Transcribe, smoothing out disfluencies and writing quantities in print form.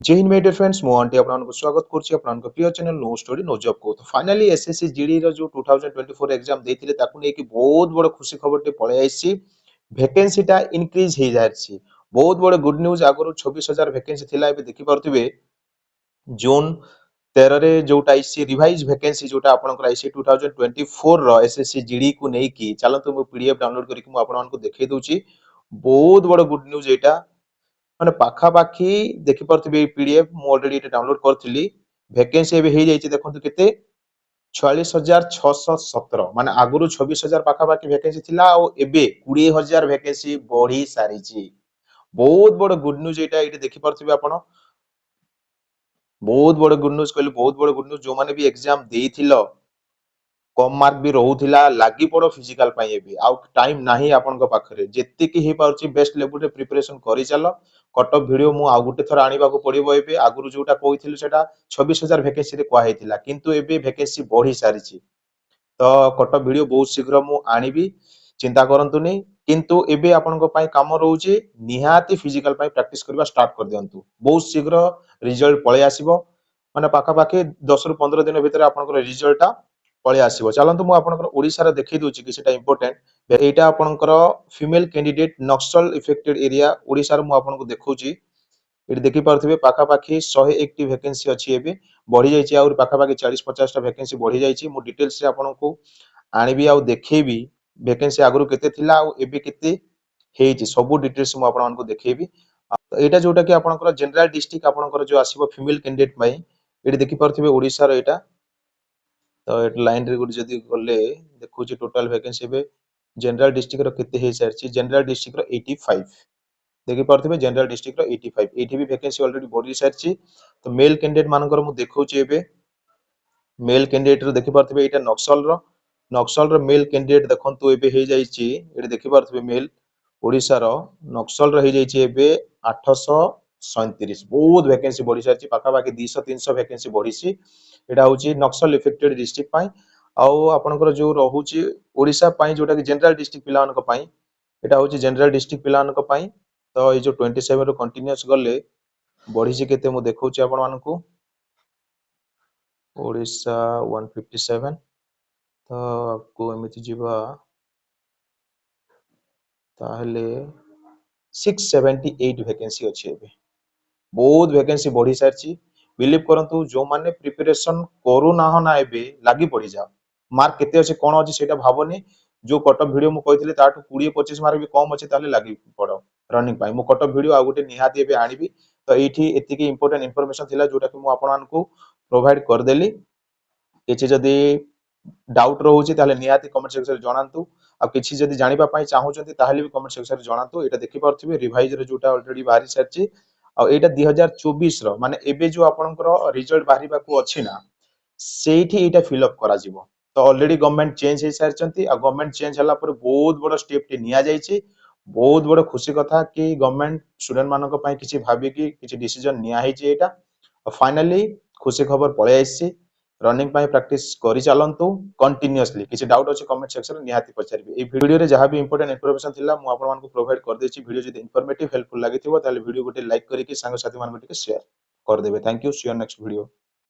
जय हिंद my dear friends मो आंटी आपनको स्वागत करछि आपनको प्रिय channel no story no job को। तो फाइनली एसएससी जीडी रो जो 2024 एग्जाम देथिले ताकू नै कि बहुत बड़ खुशी खबर टे पळे आइछि। वैकेंसी टा इंक्रीज हे जायछि। बहुत बड़ गुड न्यूज। आगरो 26000 वैकेंसी थिला एबे देखि परथिबे जून 13 रे जोटा आइछि रिवाइज वैकेंसी जोटा आपनकर आइछि 2024 रो एसएससी जीडी को नै कि चलंतु मो पीडीएफ डाउनलोड करिक मो आपनको देखै दोछि। बहुत बड़ गुड न्यूज एटा माने पाखा पाखी देखि परथिबे पीडीएफ मो ऑलरेडी एटा डाउनलोड करथिली। वैकेंसी एबे हे जाइछि देखंतु केते 46617 माने आगुरु 26000 पाखा पाखी वैकेंसी थिला आ एबे 20000 वैकेंसी बढ़ी सारिछि। बहुत बड़ गुड न्यूज एटा देखि परथिबे आपण। बहुत बड़ गुड न्यूज कहले बहुत बड़ गुड न्यूज। जो माने भी एग्जाम देइथिलो कम मार्क भी रहुथिला लागि पड़ो फिजिकल पाई एबे आउ टाइम नाही आपनका पाखरे जेत्ते की हे पाउची बेस्ट लेवल रे प्रिपरेशन करि चलो। कट ऑफ वीडियो मु आ गुटे थर आनिबा को पड़िबो एबे आगुरु जोटा कहिथिलु सेटा 26000 वैकेंसी रे कोआ हेतिला किंतु एबे वैकेंसी बढ़ी सारिछि। तो कट ऑफ वीडियो बहुत शीघ्र मु आनिबी चिंता करंतुनी। किंतु एबे आपनका पाई काम रहउची निहाती फिजिकल पाई प्रैक्टिस करबा स्टार्ट कर दियंतु। बहुत शीघ्र रिजल्ट पळे आसीबो माने पाखा पाखी 10 रु 15 दिन भितर आपनकर रिजल्ट पळे आसीबो। चलंतु मु आपनकर ओडिसा रे देखै दोछि कि सेटा इंपोर्टेंट एटा आपनकर फीमेल कैंडिडेट नक्सल इफेक्टेड एरिया ओडिसा रे मु आपनको देखौछि। एटी देखि पारथिबे पाखा पाखी 101 टी वैकेंसी अछि एबे बढ़ी जाइछि और पाखा पाखी 40 50 टा वैकेंसी बढ़ी जाइछि। मु डिटेल्स रे आपनको आनिबी आ देखैबी वैकेंसी आगुरु केते थिला आ एबे केते हेइछि सब डिटेल्स मु आपनको देखैबी। एटा जोटा कि आपनकर जनरल डिस्ट्रिक्ट आपनकर जो आसीबो फीमेल कैंडिडेट पई एटी देखि पारथिबे ओडिसा रो एटा। तो एट लाइन रे गुड जदी गले देखुची टोटल वैकेंसी बे जनरल डिस्ट्रिक्ट रो केते हे सारची जनरल डिस्ट्रिक्ट रो 85 देखि परथिबे जनरल डिस्ट्रिक्ट रो 85 एठी भी वैकेंसी ऑलरेडी बढ़ी सारची। तो मेल कैंडिडेट मानकर मु देखुची एबे मेल कैंडिडेट रो देखि परथिबे एटा नक्सल रो मेल कैंडिडेट देखंतु एबे हे जाईची एठी देखि परथिबे मेल ओडिसा रो नक्सल रो हे जाईची एबे 837 बहुत वैकेंसी बढ़ी सारची पाखा बाकी 200 300 वैकेंसी बढ़ीसी। एटा होची नक्सल इफेक्टेड डिस्ट्रिक्ट पाई आउ आपनकर जो रहूची ओडिसा पाई जोटा कि जनरल डिस्ट्रिक्ट पिलानक पाई एटा होची जनरल डिस्ट्रिक्ट पिलानक पाई। तो ए जो 27 रो कंटीन्यूअस गले बढ़ीची केते मु देखौची आपन मानकू ओडिसा 157 तो को एमिति जिबा ताहले 678 वैकेंसी अछि एबे बहुत वैकेंसी बढ़ी सारची। बिलीव करंतु जो माने प्रिपरेशन करू ना हो ना एबे लागी पड़ी जाओ। मार्क केते अछि कोन अछि सेटा भाबोनी जो कट ऑफ वीडियो मु कहितले ताटू 20 25 मार्क भी कम अछि ताले लागी पड़ो रनिंग पाई मु कट ऑफ वीडियो आ गुटे निहाती एबे आनिबी। तो एठी एतिकी इंपोर्टेंट इंफॉर्मेशन थिला जोटा कि मु आपन मानकू प्रोवाइड कर देली। किछि जदी डाउट रहउची ताले निहाती कमेंट सेक्शन रे जणांतु आ किछि जदी जानिबा पाई चाहउचंती ताले भी कमेंट सेक्शन रे जणांतु। एटा देखि परथिबे रिवाइज रे जोटा ऑलरेडी बाहरी सारची आ एटा 2024 रो माने एबे जो आपनकर रिजल्ट बाहरीबा को अछि ना सेठी एटा फिल अप करा जिवो। तो ऑलरेडी गवर्नमेंट चेंज हे सारचंती आ गवर्नमेंट चेंज हला पर बहुत बड़ स्टेप टे निया जाईची। बहुत बड़ खुशी कथा कि गवर्नमेंट स्टूडेंट मानक पई किछि भाबी कि किछि डिसीजन निया हेची एटा फाइनली खुशी खबर पळे आइछि। रनिंग पाई प्रैक्टिस करि चालंतु कंटीन्यूअसली किछि डाउट अछि कमेंट सेक्शन रे निहाती पचारबे। ए वीडियो रे जहां भी इंपोर्टेंट इंफॉर्मेशन थिला मु आपन मानकू प्रोवाइड कर देछि। वीडियो जदी इंफॉर्मेटिव हेल्पफुल लागिथिबो ताले वीडियो गोटे लाइक करिकि सांग साथी मानक टिके शेयर कर देबे। Thank you see you next video.